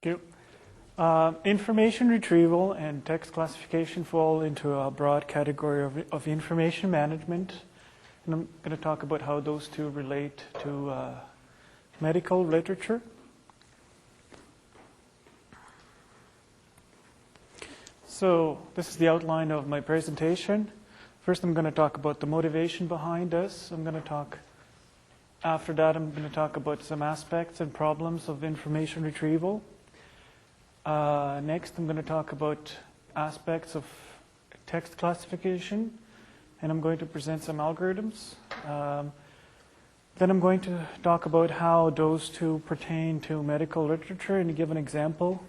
Thank you. Information retrieval and text classification fall into a broad category of information management. And I'm going to talk about how those two relate to medical literature. So this is the outline of my presentation. First, I'm going to talk about the motivation behind this. After that, I'm going to talk about some aspects and problems of information retrieval. Next, I'm going to talk about aspects of text classification, and I'm going to present some algorithms. Then I'm going to talk about how those two pertain to medical literature and give an example.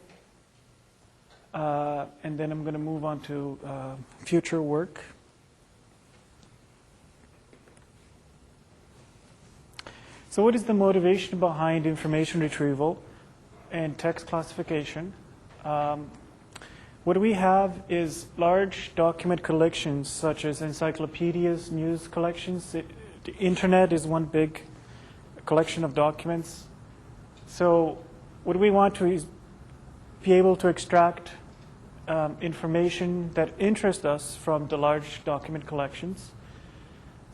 And then I'm going to move on to future work. So what is the motivation behind information retrieval and text classification? What we have is large document collections such as encyclopedias, news collections. The internet is one big collection of documents. So what we want to is be able to extract information that interests us from the large document collections.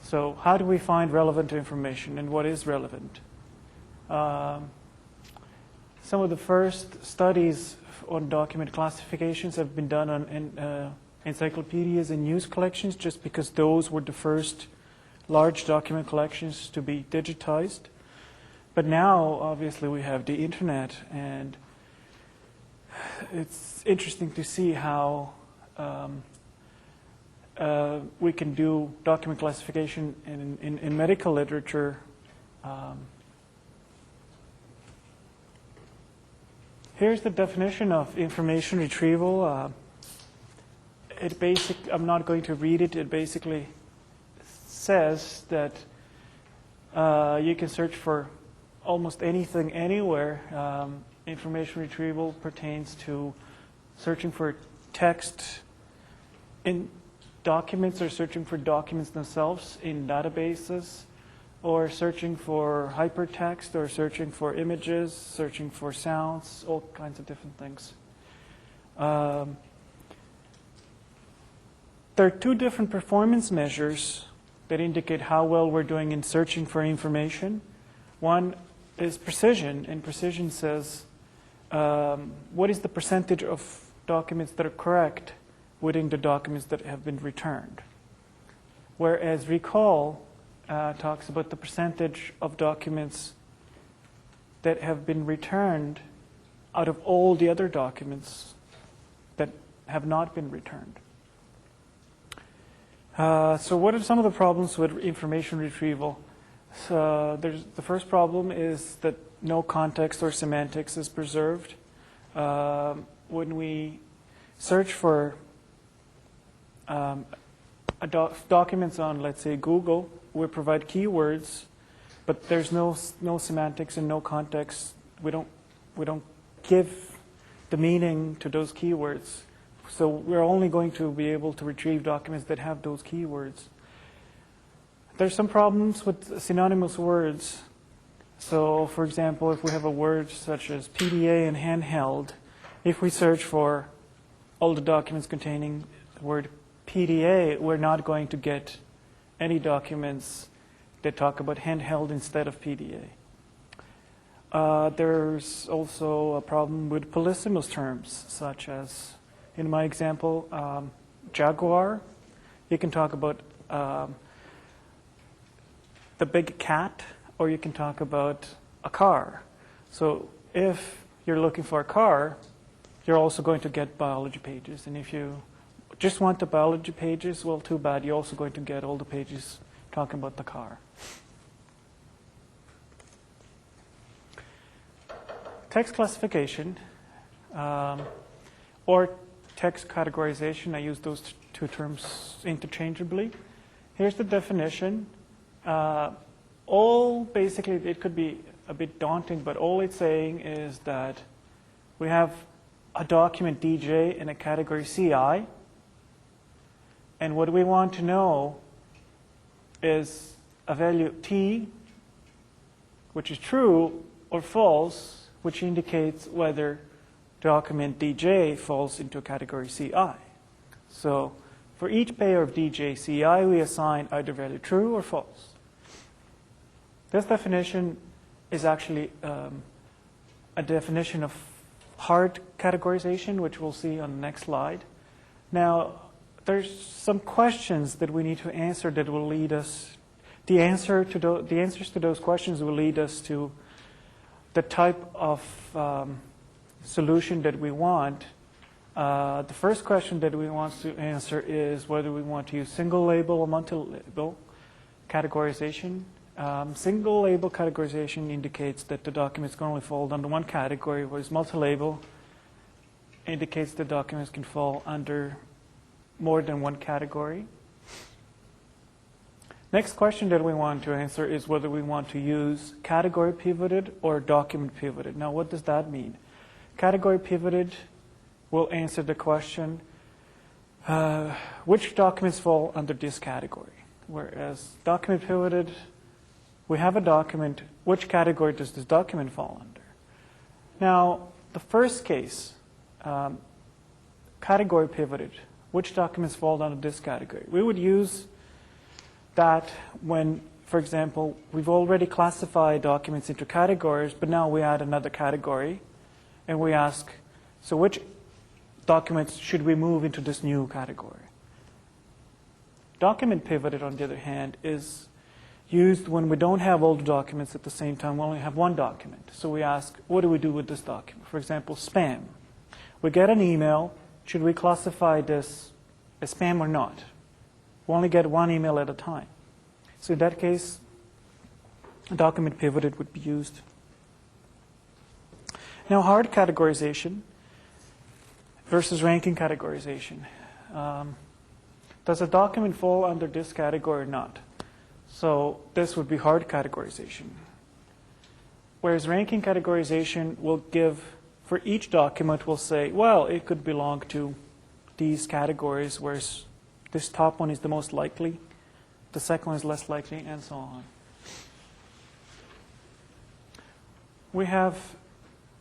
So how do we find relevant information and what is relevant? Some of the first studies on document classifications have been done on encyclopedias and news collections, just because those were the first large document collections to be digitized. But now, obviously, we have the internet, and it's interesting to see how we can do document classification in medical literature. Here's the definition of information retrieval. I'm not going to read it. It basically says that you can search for almost anything, anywhere. Information retrieval pertains to searching for text in documents, or searching for documents themselves in databases, or searching for hypertext, or searching for images, searching for sounds, all kinds of different things. There are two different performance measures that indicate how well we're doing in searching for information. One is precision, and precision says what is the percentage of documents that are correct within the documents that have been returned. Whereas recall talks about the percentage of documents that have been returned out of all the other documents that have not been returned. So what are some of the problems with information retrieval? So the first problem is that no context or semantics is preserved. When we search for documents on, let's say, Google, we provide keywords, but there's no semantics and no context. We don't give the meaning to those keywords. So we're only going to be able to retrieve documents that have those keywords. There's some problems with synonymous words. So, for example, if we have a word such as PDA and handheld, if we search for all the documents containing the word PDA, we're not going to get any documents that talk about handheld instead of PDA. There's also a problem with polysemous terms, such as, in my example, Jaguar. You can talk about the big cat, or you can talk about a car. So if you're looking for a car, you're also going to get biology pages. And if you just want the biology pages, well, too bad. You're also going to get all the pages talking about the car. Text classification, or text categorization, I use those two terms interchangeably. Here's the definition. Basically, it could be a bit daunting, but all it's saying is that we have a document DJ in a category CI, and what we want to know is a value T, which is true, or false, which indicates whether document DJ falls into category CI. So for each pair of DJ CI, we assign either value true or false. This definition is actually a definition of hard categorization, which we'll see on the next slide. Now, there's some questions that we need to answer that will lead us, the answers to those questions will lead us to the type of solution that we want. The first question that we want to answer is whether we want to use single label or multi-label categorization. Single label categorization indicates that the documents can only fall under one category, whereas multi-label indicates the documents can fall under more than one category. Next question that we want to answer is whether we want to use category pivoted or document pivoted. Now, what does that mean? Category pivoted will answer the question, which documents fall under this category? Whereas document pivoted, we have a document, which category does this document fall under? Now, the first case, category pivoted, which documents fall under this category? We would use that when, for example, we've already classified documents into categories, but now we add another category, and we ask, so which documents should we move into this new category? Document pivoted, on the other hand, is used when we don't have all the documents at the same time. We only have one document. So we ask, what do we do with this document? For example, spam. We get an email. Should we classify this as spam or not? We only get one email at a time. So in that case, document pivoted would be used. Now, hard categorization versus ranking categorization. Does a document fall under this category or not? So this would be hard categorization. Whereas ranking categorization will give, for each document, we'll say, well, it could belong to these categories, whereas this top one is the most likely, the second one is less likely, and so on. We have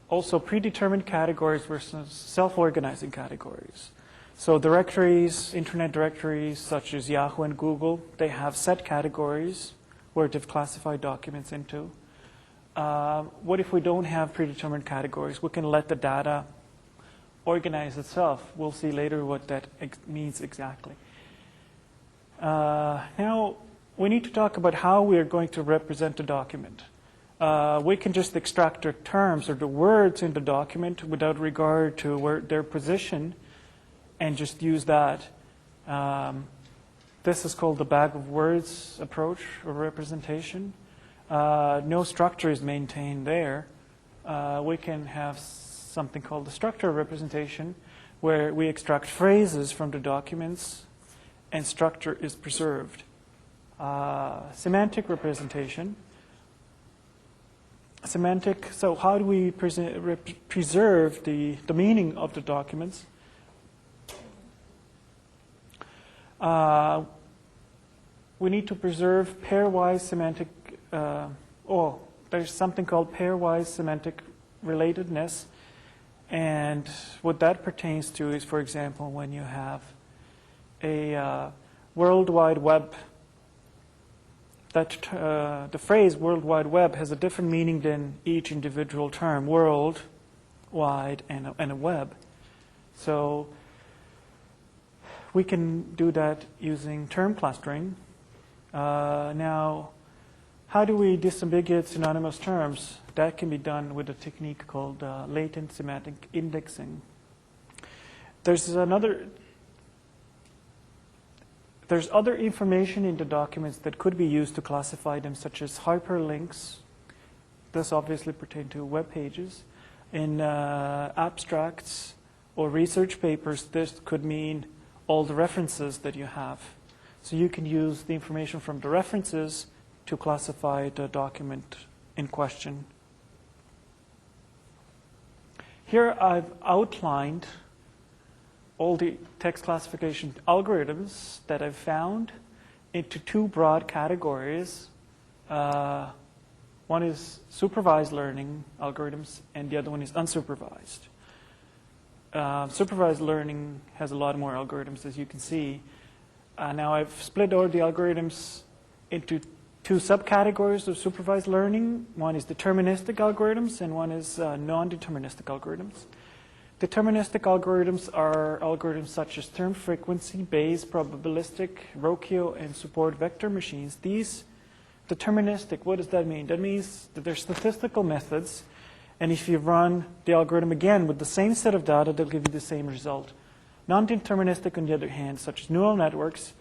also predetermined categories versus self-organizing categories. So directories, internet directories such as Yahoo and Google, they have set categories where they've classified documents into. What if we don't have predetermined categories? We can let the data organize itself. We'll see later what that means exactly. Now, we need to talk about how we are going to represent a document. We can just extract the terms or the words in the document without regard to their position and just use that. This is called the bag of words approach or representation. No structure is maintained there. We can have something called the structure representation, where we extract phrases from the documents and structure is preserved. Semantic representation. So how do we preserve the meaning of the documents? We need to preserve pairwise semantic, there's something called pairwise semantic relatedness. And what that pertains to is, for example, when you have a World Wide Web, the phrase World Wide Web has a different meaning than each individual term, world, wide, and a web. So we can do that using term clustering. Now, how do we disambiguate synonymous terms? That can be done with a technique called latent semantic indexing. There's other information in the documents that could be used to classify them, such as hyperlinks. This obviously pertains to web pages. In abstracts or research papers, this could mean all the references that you have. So you can use the information from the references to classify the document in question. Here I've outlined all the text classification algorithms that I've found into two broad categories. One is supervised learning algorithms, and the other one is unsupervised. supervised learning has a lot more algorithms, as you can see. Now I've split all the algorithms into two subcategories of supervised learning. One is deterministic algorithms and one is non-deterministic algorithms. Deterministic algorithms are algorithms such as term frequency, Bayes, probabilistic, Rocchio, and support vector machines. These deterministic, what does that mean? That means that they're statistical methods, and if you run the algorithm again with the same set of data, they'll give you the same result. Non-deterministic, on the other hand, such as neural networks,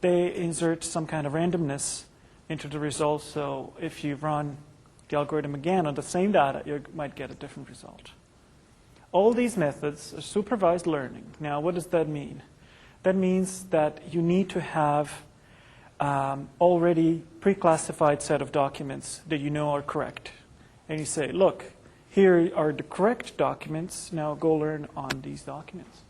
they insert some kind of randomness into the results, so if you run the algorithm again on the same data, you might get a different result. All these methods are supervised learning. Now, what does that mean? That means that you need to have already pre-classified set of documents that you know are correct. And you say, look, here are the correct documents. Now go learn on these documents.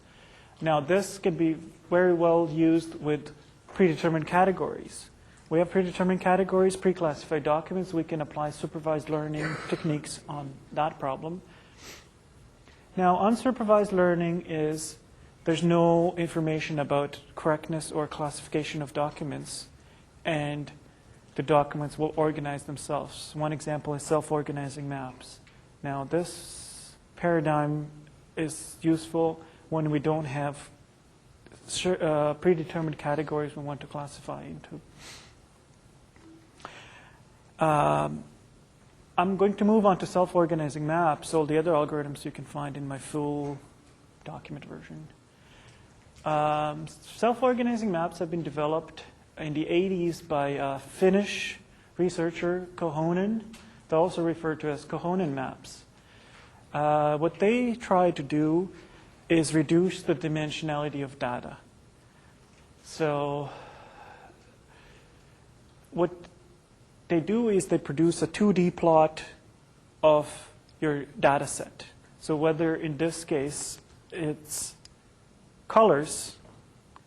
Now, this can be very well used with predetermined categories. We have predetermined categories, pre-classified documents. We can apply supervised learning techniques on that problem. Now, unsupervised learning is there's no information about correctness or classification of documents, and the documents will organize themselves. One example is self-organizing maps. Now, this paradigm is useful when we don't have predetermined categories we want to classify into. I'm going to move on to self-organizing maps. All the other algorithms you can find in my full document version. Self-organizing maps have been developed in the 80s by a Finnish researcher, Kohonen. They're also referred to as Kohonen maps. What they try to do is reduce the dimensionality of data. So what they do is they produce a 2D plot of your data set. So whether in this case it's colors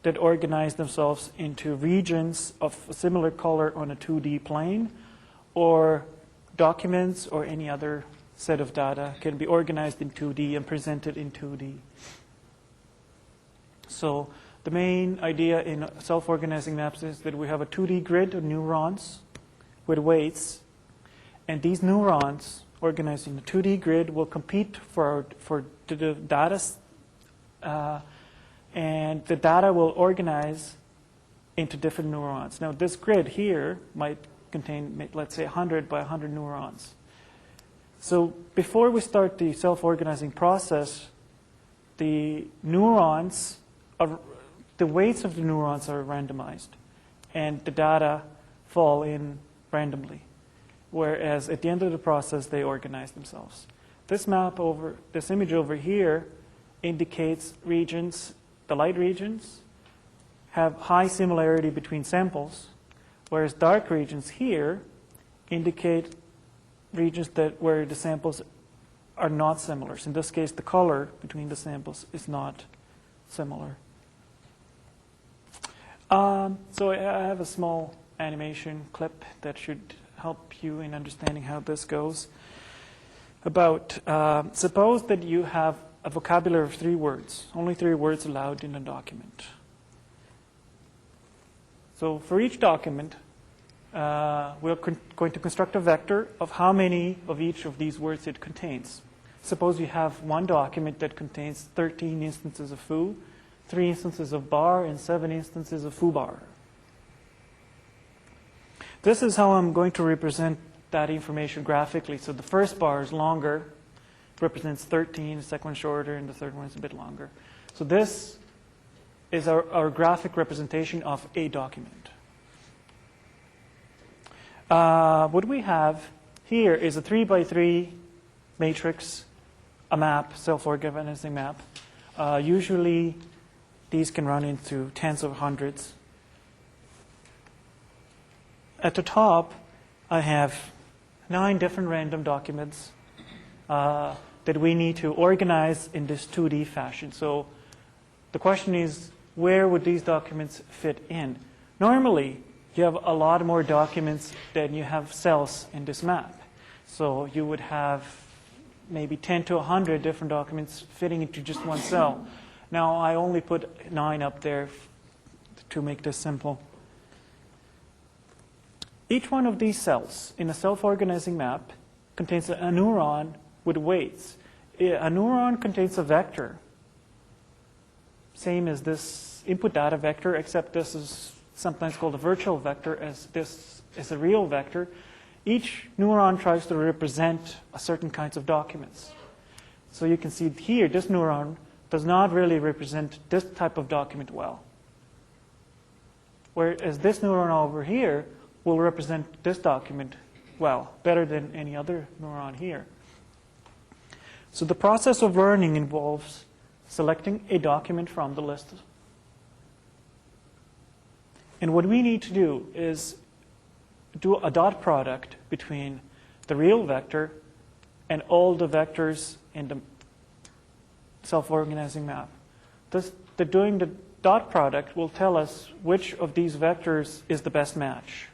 that organize themselves into regions of a similar color on a 2D plane, or documents or any other set of data can be organized in 2D and presented in 2D. So the main idea in self-organizing maps is that we have a 2D grid of neurons with weights, and these neurons organized in the 2D grid will compete for the data, and the data will organize into different neurons. Now, this grid here might contain, let's say, 100 by 100 neurons. So before we start the self-organizing process, the neurons, the weights of the neurons are randomized, and the data fall in randomly, whereas at the end of the process, they organize themselves. This image over here indicates regions. The light regions have high similarity between samples, whereas dark regions here indicate regions where the samples are not similar. So in this case, the color between the samples is not similar. So I have a small animation clip that should help you in understanding how this goes. Suppose that you have a vocabulary of 3 words, only 3 words allowed in a document. So for each document, we're going to construct a vector of how many of each of these words it contains. Suppose you have one document that contains 13 instances of foo, 3 instances of bar, and 7 instances of foobar. This is how I'm going to represent that information graphically. So the first bar is longer, represents 13, the second one shorter, and the third one is a bit longer. So this is our graphic representation of a document. What we have here is a 3x3 matrix, a map, self-organizing map. Usually these can run into tens of hundreds. At the top, I have 9 different random documents that we need to organize in this 2D fashion. So the question is, where would these documents fit in? Normally, you have a lot more documents than you have cells in this map. So you would have maybe 10 to 100 different documents fitting into just one cell. Now, I only put 9 up there to make this simple. Each one of these cells in a self-organizing map contains a neuron with weights. A neuron contains a vector, same as this input data vector, except this is sometimes called a virtual vector, as this is a real vector. Each neuron tries to represent a certain kinds of documents. So you can see here, this neuron does not really represent this type of document well. Whereas this neuron over here will represent this document well, better than any other neuron here. So the process of learning involves selecting a document from the list. And what we need to do is do a dot product between the real vector and all the vectors in the self-organizing map. Doing the dot product will tell us which of these vectors is the best match.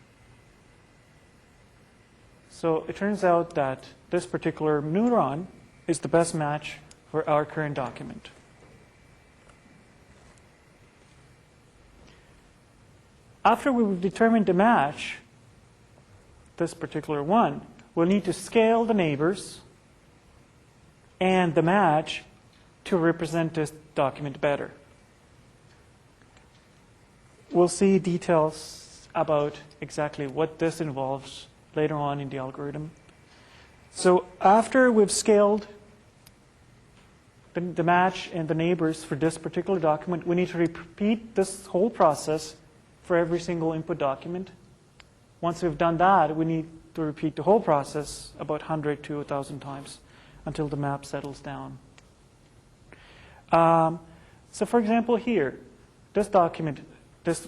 So it turns out that this particular neuron is the best match for our current document. After we've determined the match, this particular one, we'll need to scale the neighbors and the match to represent this document better. We'll see details about exactly what this involves later on in the algorithm. So after we've scaled the match and the neighbors for this particular document, we need to repeat this whole process for every single input document. Once we've done that, we need to repeat the whole process about 100 to 1,000 times until the map settles down. So for example here, this document, this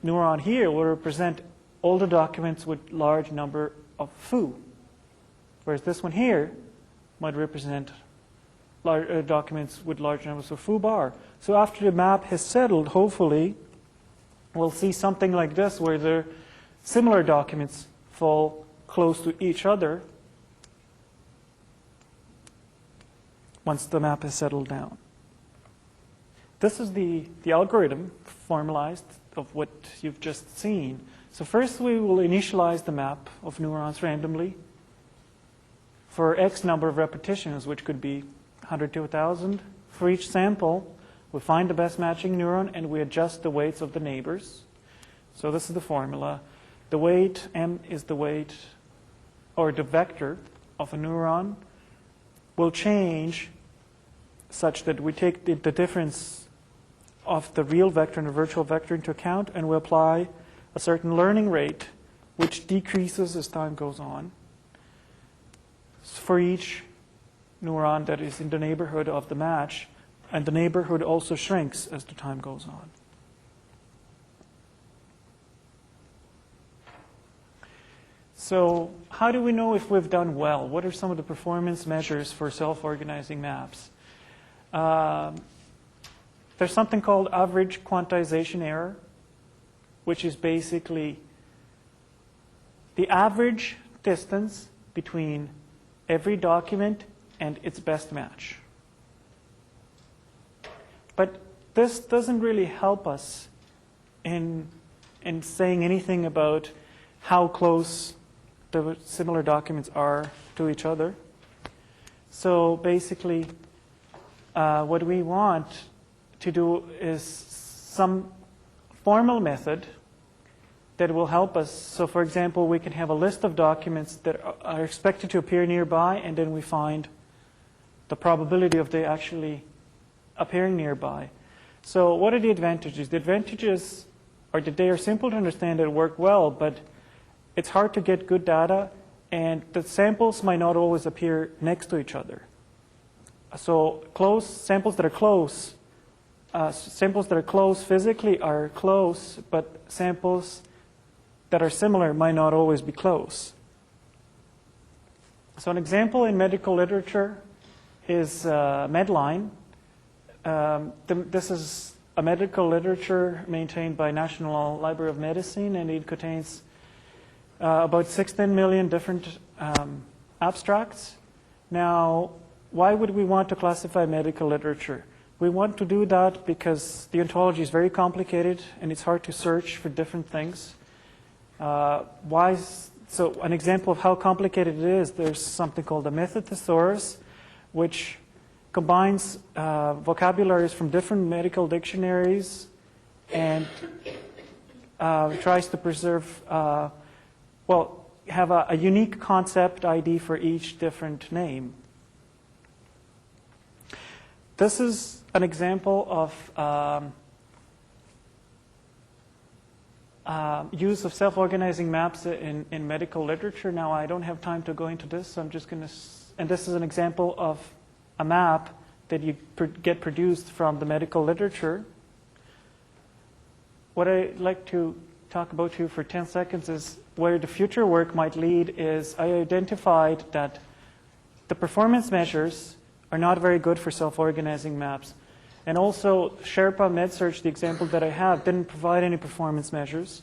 neuron here will represent all the documents with large number of foo, whereas this one here might represent documents with large numbers of foo bar. So after the map has settled, hopefully, we'll see something like this where the similar documents fall close to each other once the map has settled down. This is the algorithm formalized of what you've just seen. So first we will initialize the map of neurons randomly for X number of repetitions, which could be 100 to 1,000. For each sample, we find the best matching neuron and we adjust the weights of the neighbors. So this is the formula. The weight, M, is the weight or the vector of a neuron, will change such that we take the difference of the real vector and the virtual vector into account, and we apply a certain learning rate which decreases as time goes on for each neuron that is in the neighborhood of the match, and the neighborhood also shrinks as the time goes on. So how do we know if we've done well? What are some of the performance measures for self-organizing maps? There's something called average quantization error, which is basically the average distance between every document and its best match. But this doesn't really help us in saying anything about how close the similar documents are to each other. So basically, what we want to do is some formal method that will help us. So for example, we can have a list of documents that are expected to appear nearby, and then we find the probability of they actually appearing nearby. So what are the advantages? The advantages are that they are simple to understand and work well, but it's hard to get good data, and the samples might not always appear next to each other. So samples that are close physically are close, but samples that are similar might not always be close. So an example in medical literature is Medline. This is a medical literature maintained by National Library of Medicine, and it contains about 16 million different abstracts. Now, why would we want to classify medical literature? We want to do that because the ontology is very complicated and it's hard to search for different things. So an example of how complicated it is, there's something called a method thesaurus, which combines vocabularies from different medical dictionaries and tries to preserve, have a unique concept ID for each different name. This is an example of use of self-organizing maps in medical literature. Now, I don't have time to go into this, so I'm just going to, and this is an example of a map that you get produced from the medical literature. What I'd like to talk about to you for 10 seconds is where the future work might lead is I identified that the performance measures are not very good for self-organizing maps. And also, Sherpa MedSearch, the example that I have, didn't provide any performance measures.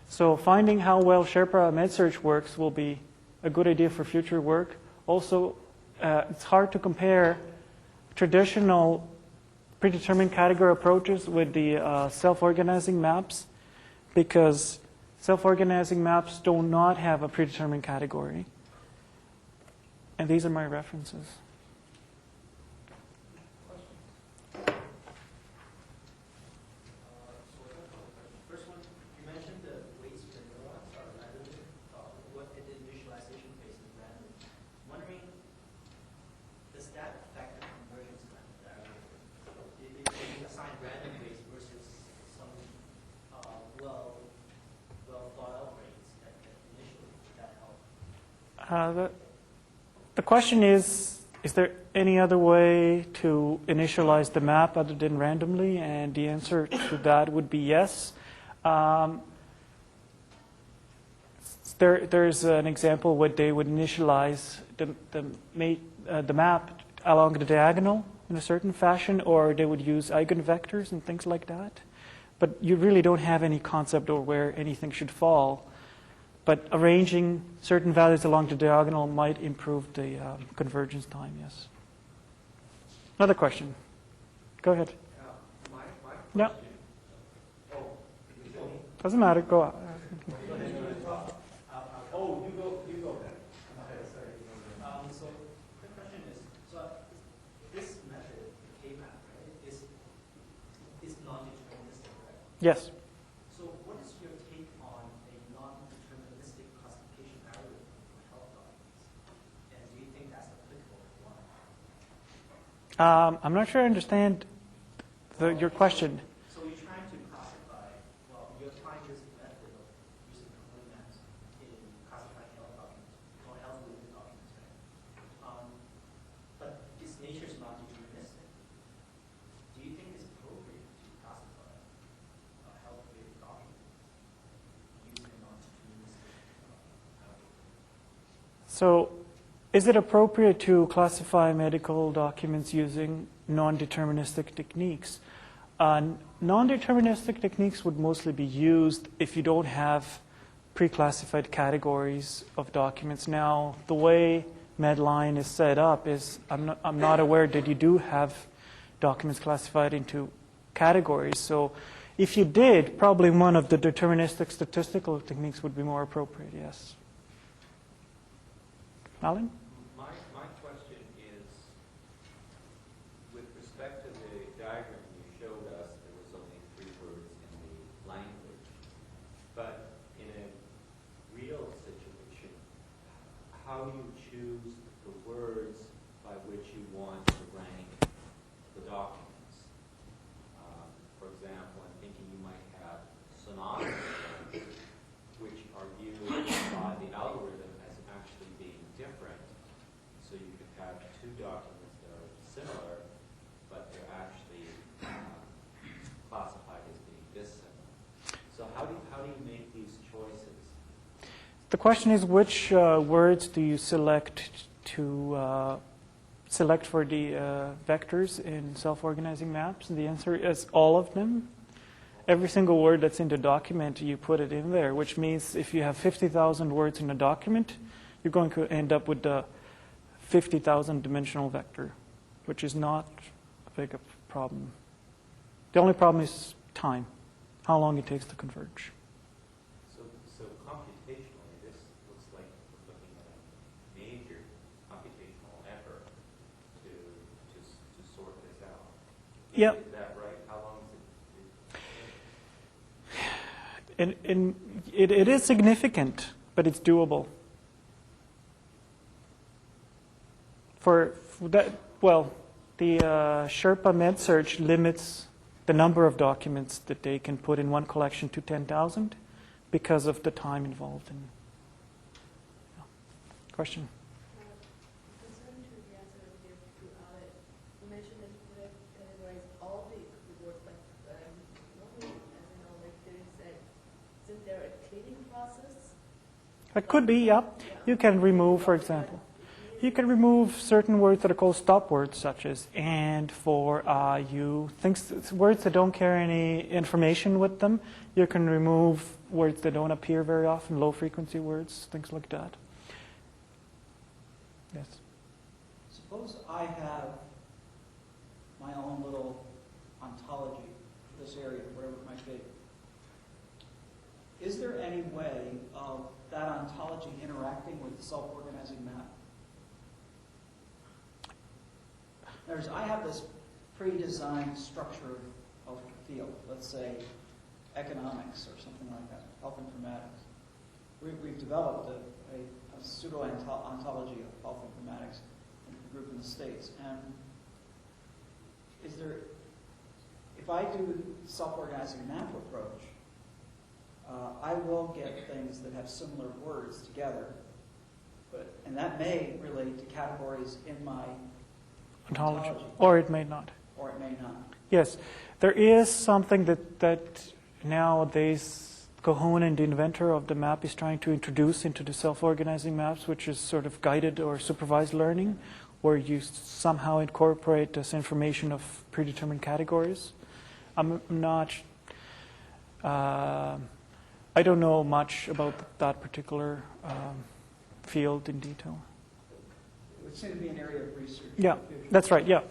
So finding how well Sherpa MedSearch works will be a good idea for future work. Also, it's hard to compare traditional predetermined category approaches with the self-organizing maps because self-organizing maps do not have a predetermined category. And these are my references. The question is there any other way to initialize the map other than randomly? And the answer to that would be yes. There's an example where they would initialize the map along the diagonal in a certain fashion, or they would use eigenvectors and things like that. But you really don't have any concept of where anything should fall. But arranging certain values along the diagonal might improve the convergence time, yes. Another question. Go ahead. My question. Yeah. Doesn't matter. Go out. You go then. Sorry. So the question is, so this method, the K-map, right, is non-deterministic, right? Yes. So what is your take on a non-deterministic classification algorithm for health documents? And do you think that's applicable or why? I'm not sure I understand your question. So you're trying to classify, you're applying this method of using complete maps in classifying health documents or health-related documents, right? But its nature is non-deterministic. Do you think it's appropriate to classify a health-related document using a non-deterministic algorithm? So is it appropriate to classify medical documents using non-deterministic techniques? Non-deterministic techniques would mostly be used if you don't have pre-classified categories of documents. Now, the way Medline is set up is I'm not aware that you do have documents classified into categories. So if you did, probably one of the deterministic statistical techniques would be more appropriate, yes. Alan? My question is, with respect to the diagram you showed us, there was only 3 words in the language. But in a real situation, how do you choose the words by which you want to rank the documents? For example, I'm thinking you might have synonymous, which are viewed by the algorithm as actually being different. So you could have 2 documents that are similar, but they're actually classified as being dissimilar. So how do you make these choices? The question is which words do you select to select for the vectors in self-organizing maps? And the answer is all of them. Every single word that's in the document, you put it in there, which means if you have 50,000 words in a document, you're going to end up with the 50,000 dimensional vector, which is not a big a problem. The only problem is time, how long it takes to converge. So computationally, this looks like we're looking at a major computational effort to sort this out. Yep. Is that right? How long is it? It is significant, but it's doable. For that, well, the Sherpa MedSearch limits the number of documents that they can put in one collection to 10,000 because of the time involved. Yeah. Question? Concerning to the answer that you gave to Alex, you mentioned that you could categorize all the reports, like normally, as you know, like there is a, isn't there a cleaning process? It could be, yeah. You can remove, for example, you can remove certain words that are called stop words, such as and, for, you, words that don't carry any information with them. You can remove words that don't appear very often, low frequency words, things like that. Yes. Suppose I have my own little ontology for this area, whatever it might be. Is there any way of that ontology interacting with the self-organizing map? There's, I have this pre-designed structure of the field, let's say economics or something like that, health informatics. We've developed a pseudo-ontology of health informatics in a group in the States. And is there, if I do self-organizing map approach, I will get things that have similar words together, and that may relate to categories in my ontology. Or it may not. Or it may not. Yes. There is something that nowadays Cohonen, the inventor of the map, is trying to introduce into the self-organizing maps, which is sort of guided or supervised learning, where you somehow incorporate this information of predetermined categories. I'm not... I don't know much about that particular field in detail. It would seem to be an area of research. Yeah, that's right, yeah.